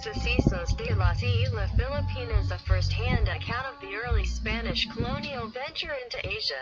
Sucesos de las Islas Filipinas, a first-hand account of the early Spanish colonial venture into Asia.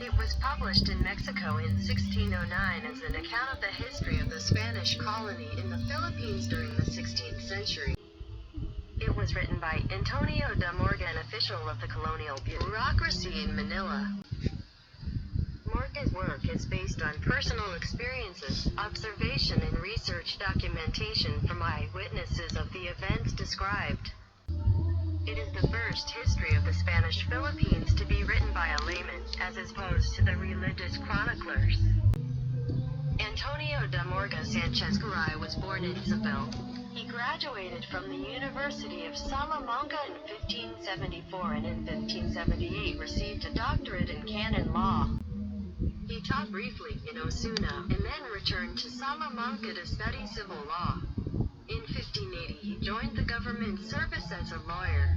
It was published in Mexico in 1609 as an account of the history of the Spanish colony in the Philippines during the 16th century. It was written by Antonio de Morga, an official of the colonial bureaucracy in Manila. Morga's work is based on personal experiences, observation and research documentation from eyewitnesses of the events described. It is the first history of the Spanish Philippines to be written by a layman, as opposed to the religious chroniclers. Antonio de Morga Sanchez Garay was born in Isabel. He graduated from the University of Salamanca in 1574 and in 1578 received a doctorate in canon law. He taught briefly in Osuna and then returned to Salamanca to study civil law. In 1580 he joined the government service as a lawyer.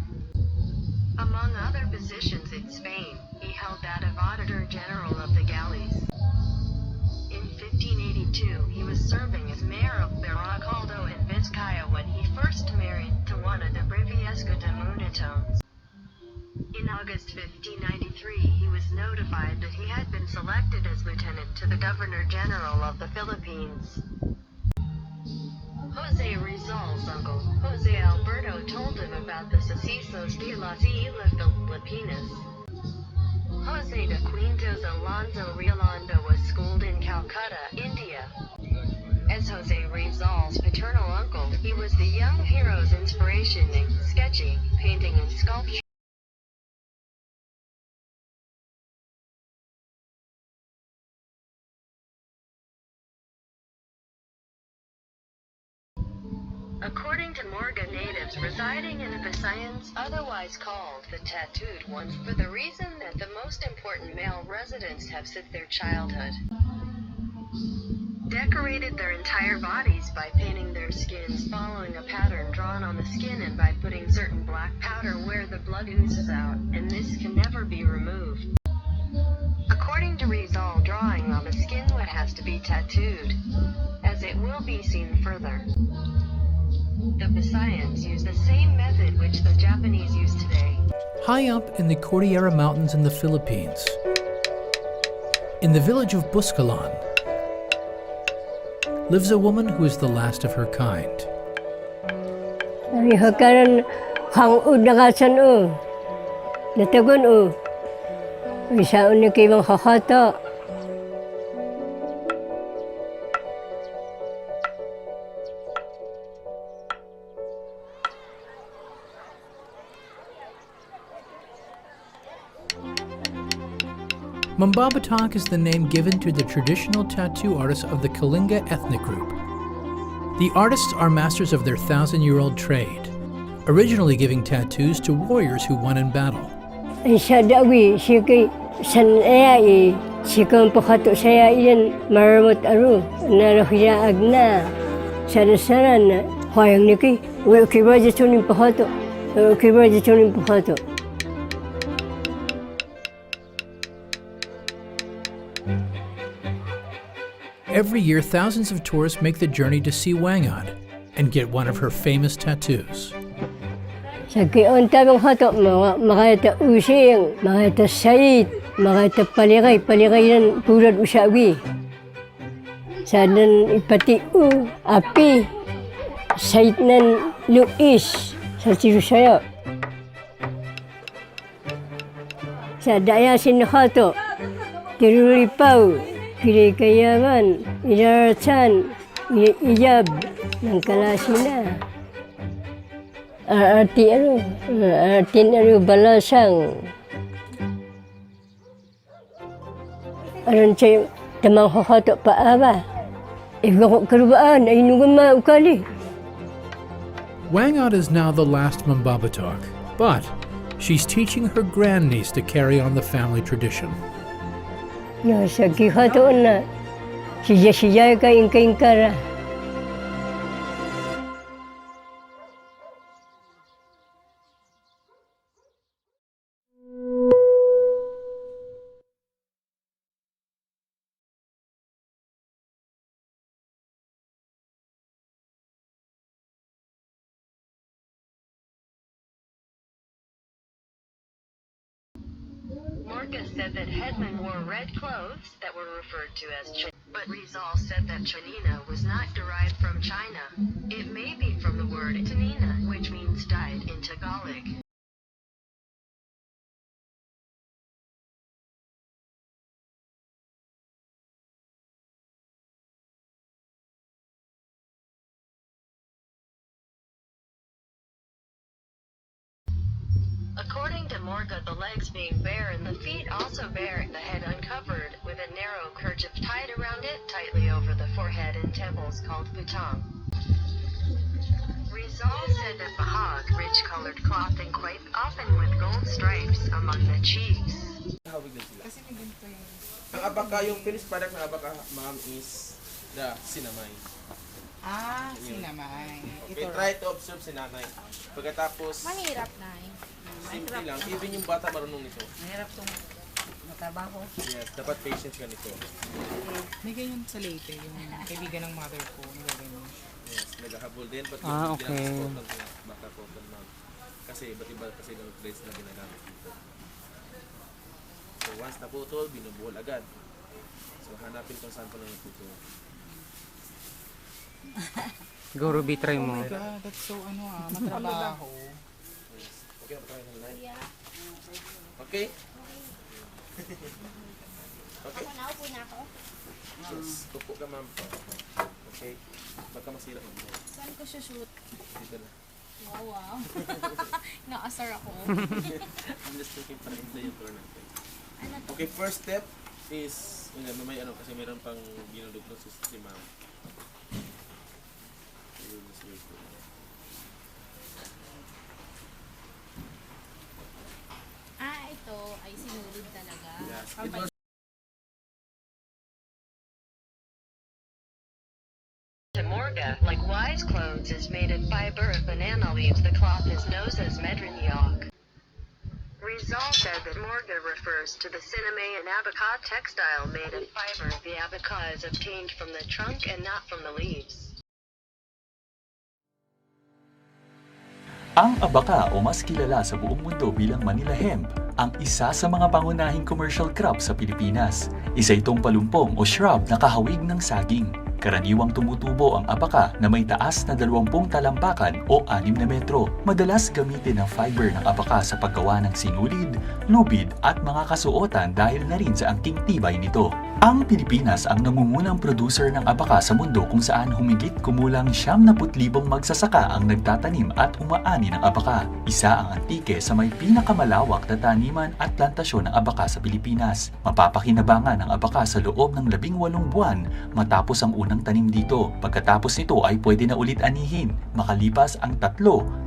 Among other positions in Spain, he held that of Auditor General of the Galleys. In 1582 he was serving as mayor of Baracaldo in Vizcaya when he first married to Juana de Briviesca de Anotations. In August 1593 he was notified that he had been selected as lieutenant to the Governor General of the Philippines. Jose Rizal's uncle, Jose Alberto, told him about the Sucesos de las Islas Filipinas. Jose de Quintos Alonso Riolando was schooled in Calcutta, India. As Jose Rizal's paternal uncle, he was the young hero's inspiration in sketching, painting and sculpture. According to Morga, natives residing in the Visayas, otherwise called the tattooed ones, for the reason that the most important male residents have since their childhood decorated their entire bodies by painting their skins following a pattern drawn on the skin and by putting certain black powder where the blood oozes out, and this can never be removed. According to Rizal, drawing on the skin what has to be tattooed, as it will be seen further. The Visayans use the same method which the Japanese use today. High up in the Cordillera Mountains in the Philippines, in the village of Buscalan, lives a woman who is the last of her kind. Mambabatok is the name given to the traditional tattoo artists of the Kalinga ethnic group. The artists are masters of their 1,000-year-old trade, originally giving tattoos to warriors who won in battle. Every year, thousands of tourists make the journey to see Wangad and get one of her famous tattoos. Kiri kayaman, idaratan, ijab, ng kalasina. Artin balasang. Aron siya tamang hohoto paaba. Iba ko karubaan, ay nungama ukali. Wangad is now the last Mambabatok, but she's teaching her grandniece to carry on the family tradition. No, sa kihato na, siya ka ingka-ingkara. Morga said that headmen wore red clothes that were referred to as but Rizal said that Chanina was not derived from China. It may be from the word Tanina, which means dyed in Tagalog. According to Morga, the legs being bare and the feet also bare, the head uncovered, with a narrow kerchief tied around it tightly over the forehead and temples called putang. Rizal said that bahag, rich-colored clothing quite often with gold stripes among the chiefs. Hawig din sila. Kasi may ganito yung... Ang abaka, yung finished product ng abaka, ma'am, is the sinamay. Sinamay. Okay, Ito try to observe sinamay. Pagkatapos, Mahirap na eh. simple lang. Even yung bata marunong nito. Mahirap itong matabaho. Yes, dapat patience ka nito. May ganyan sa Leyte, yung kaibigan ng mother ko, nagaganyan. Yes, naghahabol din. But okay. Baka cotton, ma'am. Kasi iba't iba kasi ng grades na ginagamit dito. So once naputol, binubuhol agad. So hanapin kung saan pa lang naputol. Go Ruby, try Oh mo. my God, that's so matrabaho. Yes. Okay, try ng line. Okay? Okay? Naupo na ako. Yes, tupo ka, ma'am. Okay? Baka masira mo. Saan ko siya shoot? Dito na. Wow. Naasar ako. I'm just looking para enjoy yung tour natin. Ano to? Okay, first step is, may kasi meron pang binudugtong si ma'am. Ito ay sinulid talaga. Yes, it was To Morga, like wise clothes is made of fiber of banana leaves, the cloth is known as medrinyok. Rizal said that Morga refers to the siname and abaca textile made of fiber. The abaca is obtained from the trunk and not from the leaves. Ang abaka o mas kilala sa buong mundo bilang Manila hemp, ang isa sa mga pangunahing commercial crop sa Pilipinas. Isa itong palumpong o shrub na kahawig ng saging. Karaniwang tumutubo ang abaka na may taas na 20 talampakan o 6 na metro. Madalas gamitin ang fiber ng abaka sa paggawa ng sinulid, lubid at mga kasuotan dahil na rin sa angking tibay nito. Ang Pilipinas ang nangungunang producer ng abaka sa mundo kung saan humigit kumulang 70,000 magsasaka ang nagtatanim at umaani ng abaka. Isa ang antike sa may pinakamalawak na taniman at plantasyon ng abaka sa Pilipinas. Mapapakinabangan ang abaka sa loob ng 18 buwan matapos ang unang tanim dito. Pagkatapos nito ay pwede na ulit anihin, makalipas ang 3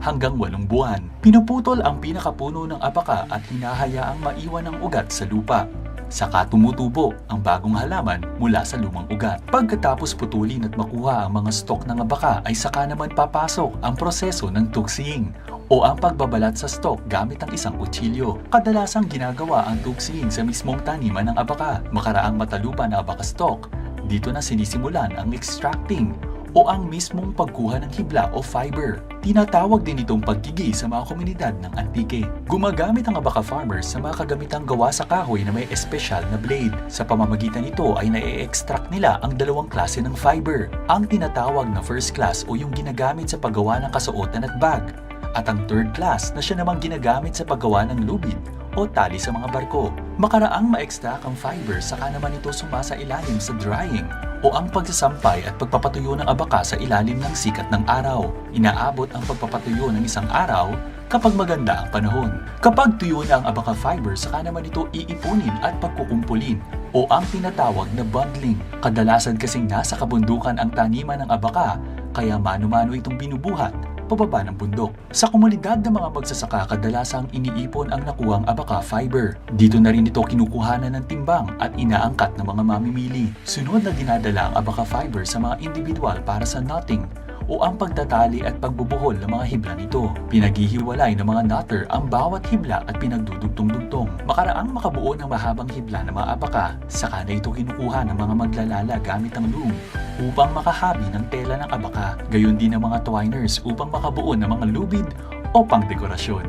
hanggang 8 buwan. Pinuputol ang pinakapuno ng abaka at hinahayaang maiwan ang ugat sa lupa. Saka tumutubo ang bagong halaman mula sa lumang ugat. Pagkatapos putulin at makuha ang mga stalk ng abaka ay saka naman papasok ang proseso ng tuksing o ang pagbabalat sa stalk gamit ang isang kutsilyo. Kadalasang ginagawa ang tuksing sa mismong taniman ng abaka. Makaraang matalupa na abaka stalk, dito na sinisimulan ang extracting o ang mismong pagkuha ng hibla o fiber. Tinatawag din itong paggigi sa mga komunidad ng antike. Gumagamit ang abaka farmers sa mga kagamitang gawa sa kahoy na may espesyal na blade. Sa pamamagitan nito ay na-extract nila ang dalawang klase ng fiber. Ang tinatawag na first class o yung ginagamit sa paggawa ng kasuotan at bag. At ang third class na siya namang ginagamit sa paggawa ng lubid o tali sa mga barko. Makaraang ma-extract ang fiber saka naman ito sumasa ilalim sa drying o ang pagsasampay at pagpapatuyo ng abaka sa ilalim ng sikat ng araw. Inaabot ang pagpapatuyo ng isang araw kapag maganda ang panahon. Kapag tuyo na ang abaka fiber, saka naman ito iipunin at pagkukumpulin o ang tinatawag na bundling. Kadalasan kasing nasa kabundukan ang taniman ng abaka, kaya mano-mano itong binubuhat pababa ng bundok. Sa komunidad ng mga magsasaka, kadalasang iniipon ang nakuhang abaka fiber. Dito na rin ito kinukuhanan ng timbang at inaangkat ng mga mamimili. Sunod na dinadala ang abaka fiber sa mga individual para sa knotting o ang pagtatali at pagbubuhol ng mga hibla nito. Pinaghihiwalay ng mga knotter ang bawat hibla at pinagdudugtong-dugtong. Makaraang makabuo ng mahabang hibla ng mga abaka, saka na ito kinukuha ng mga maglalala gamit ang loom upang makahabi ng tela ng abaka. Gayon din ang mga twiners upang makabuo ng mga lubid o pangdekorasyon.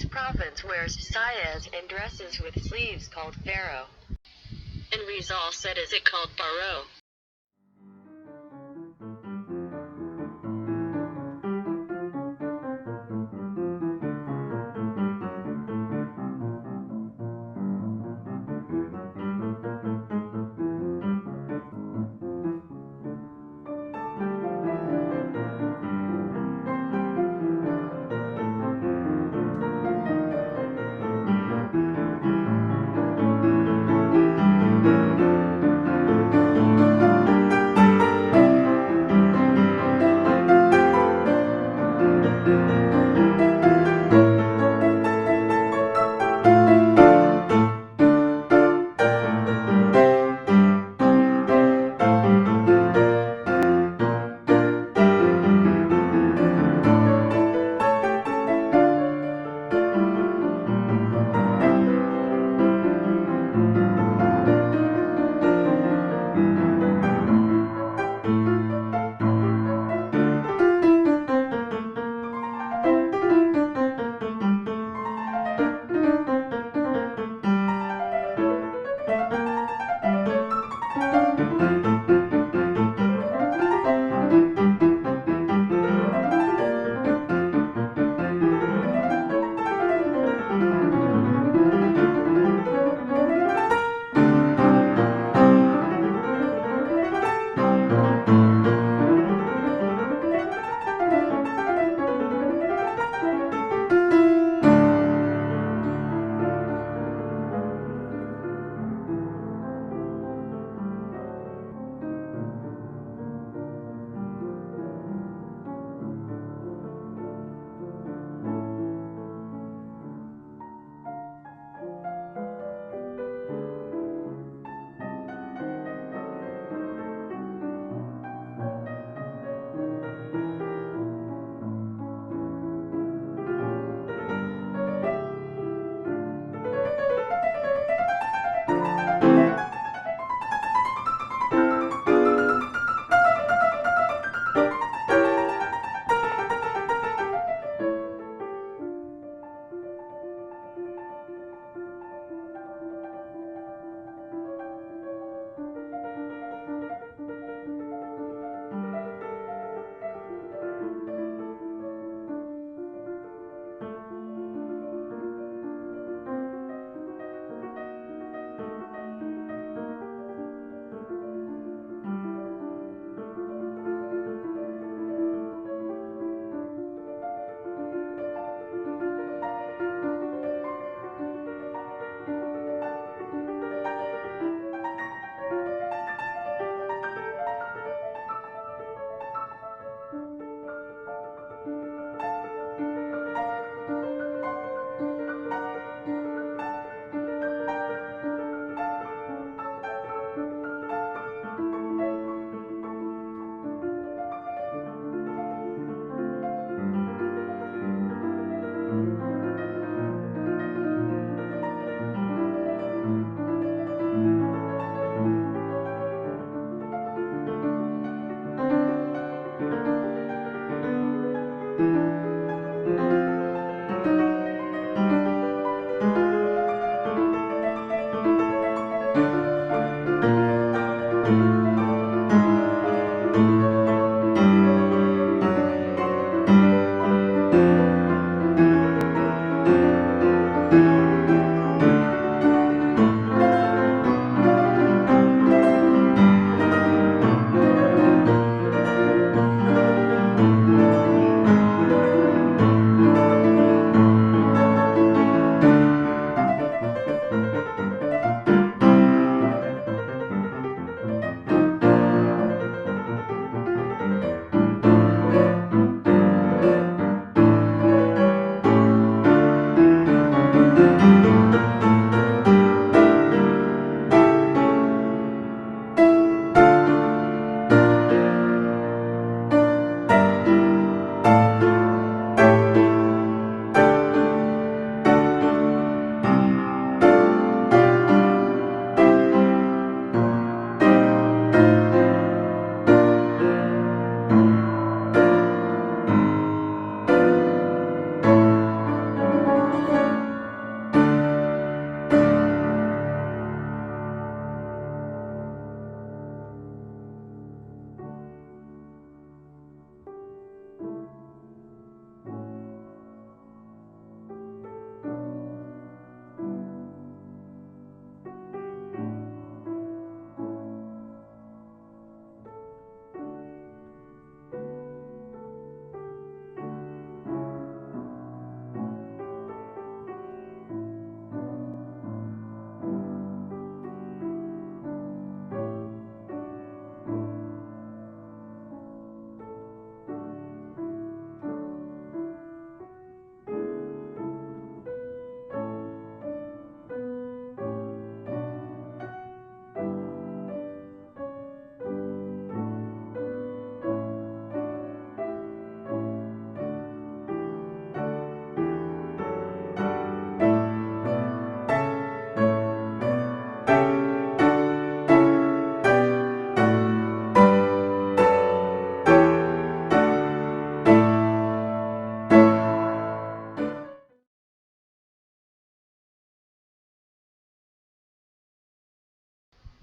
province wears sayas and dresses with sleeves called faro. And Rizal said is it called baro.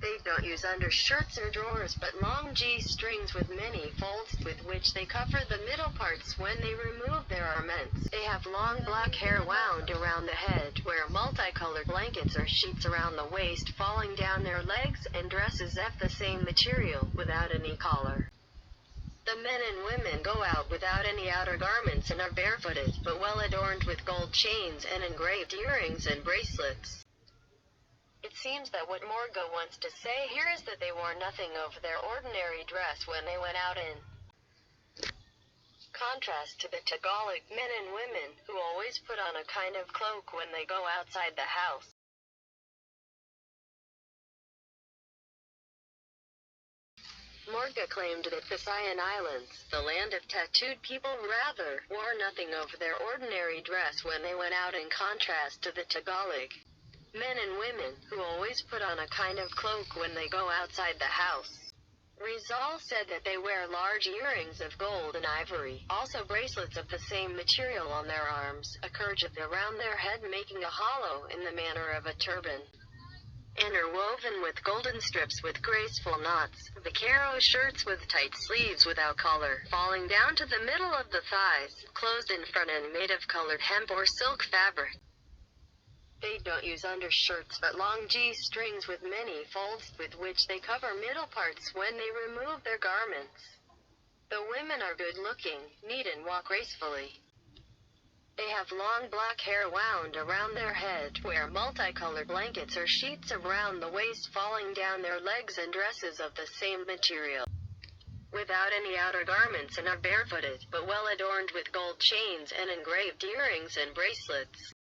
They don't use undershirts or drawers but long G-strings with many folds with which they cover the middle parts when they remove their garments. They have long black hair wound around the head, wear multicolored blankets or sheets around the waist falling down their legs, and dresses of the same material, without any collar. The men and women go out without any outer garments and are barefooted, but well adorned with gold chains and engraved earrings and bracelets. It seems that what Morga wants to say here is that they wore nothing over their ordinary dress when they went out in contrast to the Tagalog men and women, who always put on a kind of cloak when they go outside the house. Morga claimed that Visayan Islands, the land of tattooed people, rather wore nothing over their ordinary dress when they went out in contrast to the Tagalog men and women, who always put on a kind of cloak when they go outside the house. Rizal said that they wear large earrings of gold and ivory, also bracelets of the same material on their arms, a kerchief around their head making a hollow in the manner of a turban, and are woven with golden strips with graceful knots, vaquero shirts with tight sleeves without collar, falling down to the middle of the thighs, closed in front and made of colored hemp or silk fabric. They don't use undershirts but long G-strings with many folds with which they cover middle parts when they remove their garments. The women are good-looking, neat and walk gracefully. They have long black hair wound around their head, wear multicolored blankets or sheets around the waist falling down their legs, and dresses of the same material, without any outer garments, and are barefooted, but well adorned with gold chains and engraved earrings and bracelets.